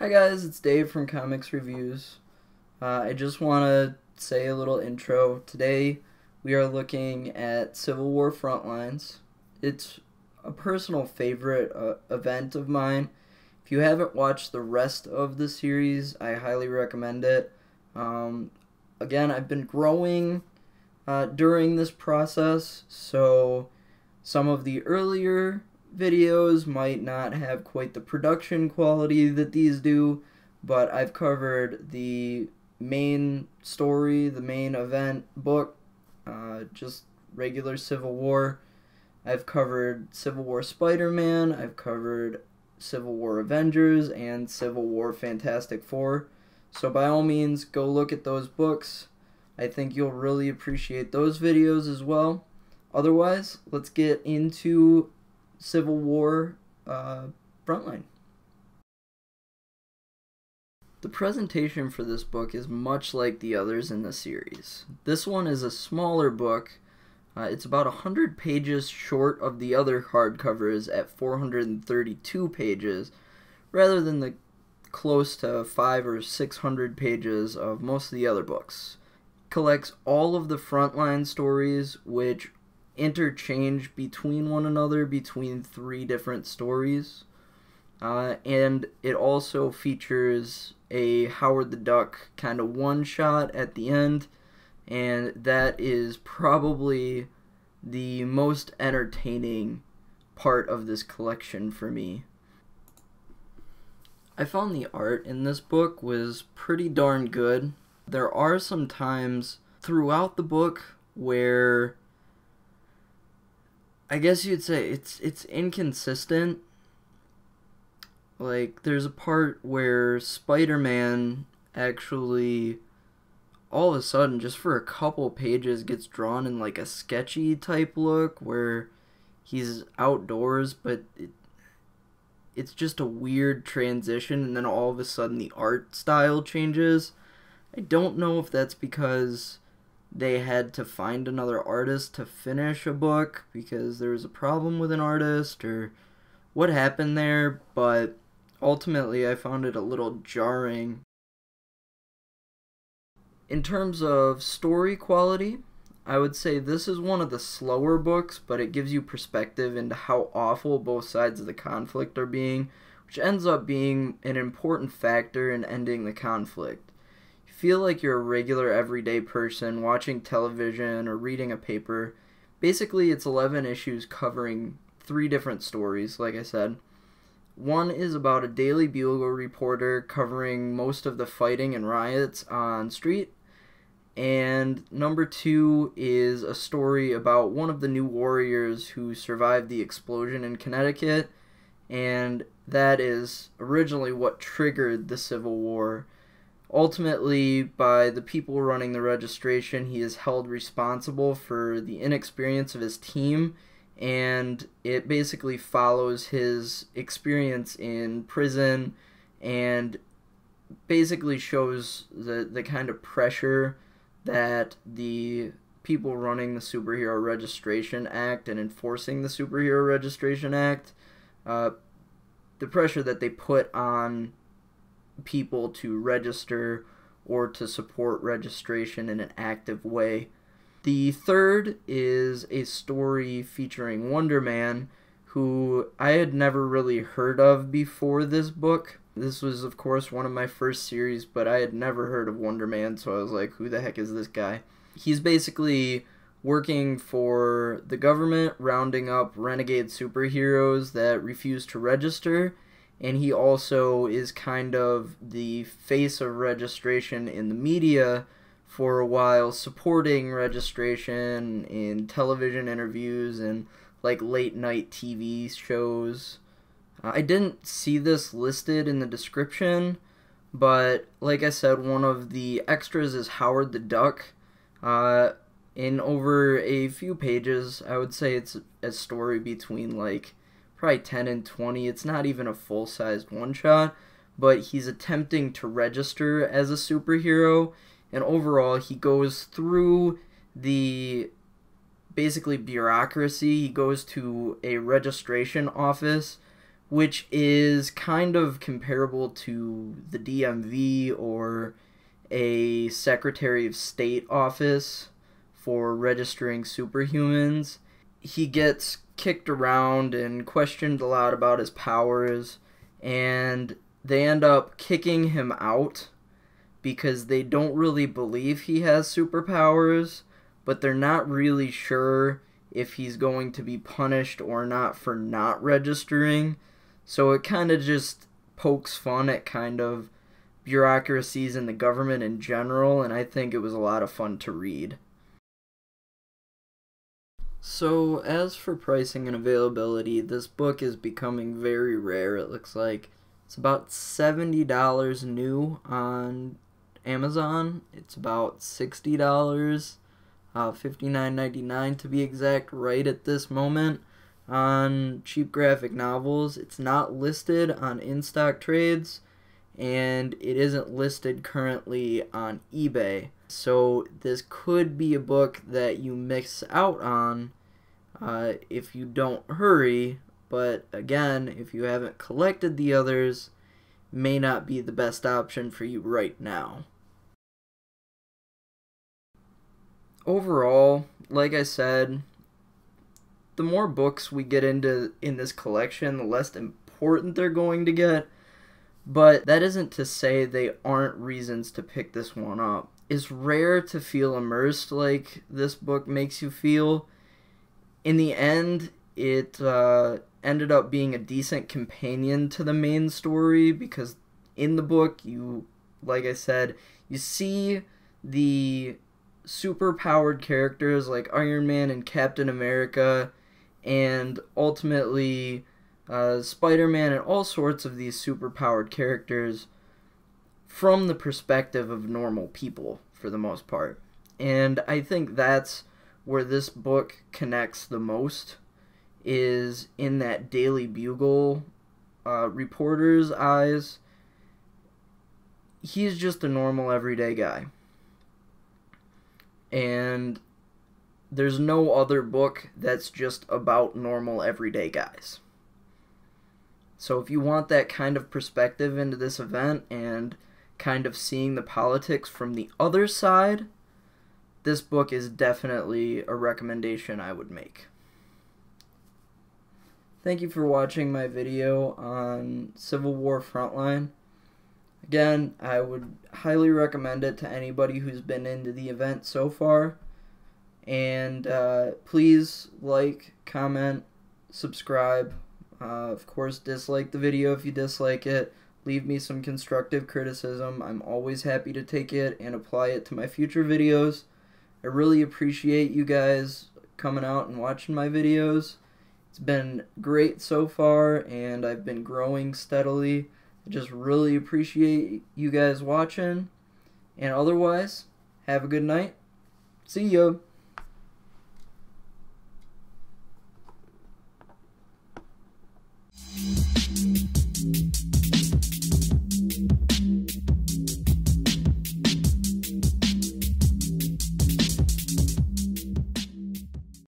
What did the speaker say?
Hi guys, it's Dave from Comix Reviews. I just want to say a little intro. Today we are looking at Civil War Frontlines. It's a personal favorite event of mine. If you haven't watched the rest of the series, I highly recommend it. Again, I've been growing during this process, so some of the earlier videos might not have quite the production quality that these do, but I've covered the main story, the main event book, just regular Civil War. I've covered Civil War Spider-Man, I've covered Civil War Avengers, and Civil War Fantastic Four. So by all means, go look at those books. I think you'll really appreciate those videos as well. Otherwise, let's get into Civil War Frontline. The presentation for this book is much like the others in the series. This one is a smaller book. It's about 100 pages short of the other hardcovers at 432 pages, rather than the close to 500 or 600 pages of most of the other books. Collects all of the Frontline stories, which interchange between one another between 3 different stories, and it also features a Howard the Duck kind of one-shot at the end, and that is probably the most entertaining part of this collection for me. I found the art in this book was pretty darn good. There are some times throughout the book where I guess you'd say it's inconsistent. Like, there's a part where Spider-Man actually, all of a sudden, just for a couple pages, gets drawn in like a sketchy type look where he's outdoors, but it's just a weird transition, and then all of a sudden the art style changes. I don't know if that's because they had to find another artist to finish a book because there was a problem with an artist or what happened there, but ultimately I found it a little jarring. In terms of story quality, I would say this is one of the slower books, but it gives you perspective into how awful both sides of the conflict are being, which ends up being an important factor in ending the conflict. Feel like you're a regular everyday person watching television or reading a paper. Basically, it's 11 issues covering 3 different stories, like I said. One is about a Daily Bugle reporter covering most of the fighting and riots on street. And number 2 is a story about one of the new warriors who survived the explosion in Connecticut. And that is originally what triggered the Civil War. Ultimately, by the people running the registration, he is held responsible for the inexperience of his team, and it basically follows his experience in prison and basically shows the kind of pressure that the people running the Superhero Registration Act and enforcing the Superhero Registration Act, the pressure that they put on people to register or to support registration in an active way. The third is a story featuring Wonder Man, who I had never really heard of before this book. This was, of course, one of my first series, but I had never heard of Wonder Man, so I was like, who the heck is this guy? He's basically working for the government, rounding up renegade superheroes that refuse to register, and he also is kind of the face of registration in the media for a while, supporting registration in television interviews and like late night TV shows. I didn't see this listed in the description, but like I said, one of the extras is Howard the Duck. In over a few pages, I would say it's a story between like probably 10 and 20. It's not even a full-sized one-shot, but he's attempting to register as a superhero, and overall he goes through the basically bureaucracy. He goes to a registration office which is kind of comparable to the DMV or a Secretary of State office for registering superhumans. He gets kicked around and questioned a lot about his powers, and they end up kicking him out because they don't really believe he has superpowers, but they're not really sure if he's going to be punished or not for not registering. So it kind of just pokes fun at kind of bureaucracies in the government in general, and I think it was a lot of fun to read. So as for pricing and availability, this book is becoming very rare. It looks like it's about $70 new on Amazon. It's about $60, $59.99 to be exact, right at this moment on cheap graphic novels. It's not listed on in-stock trades, and it isn't listed currently on eBay. So this could be a book that you miss out on if you don't hurry, but again, if you haven't collected the others, may not be the best option for you right now. Overall, like I said, the more books we get into in this collection, the less important they're going to get, but that isn't to say they aren't reasons to pick this one up. It's rare to feel immersed like this book makes you feel. In the end, it ended up being a decent companion to the main story, because in the book, like I said, you see the super-powered characters like Iron Man and Captain America, and ultimately Spider-Man and all sorts of these super-powered characters from the perspective of normal people, for the most part. And I think that's where this book connects the most, is in that Daily Bugle reporter's eyes. He's just a normal, everyday guy. And there's no other book that's just about normal, everyday guys. So if you want that kind of perspective into this event and kind of seeing the politics from the other side, this book is definitely a recommendation I would make. Thank you for watching my video on Civil War Frontline. Again, I would highly recommend it to anybody who's been into the event so far. And please like, comment, subscribe. Of course, dislike the video if you dislike it. Leave me some constructive criticism. I'm always happy to take it and apply it to my future videos. I really appreciate you guys coming out and watching my videos. It's been great so far, and I've been growing steadily. I just really appreciate you guys watching. And otherwise, have a good night. See ya.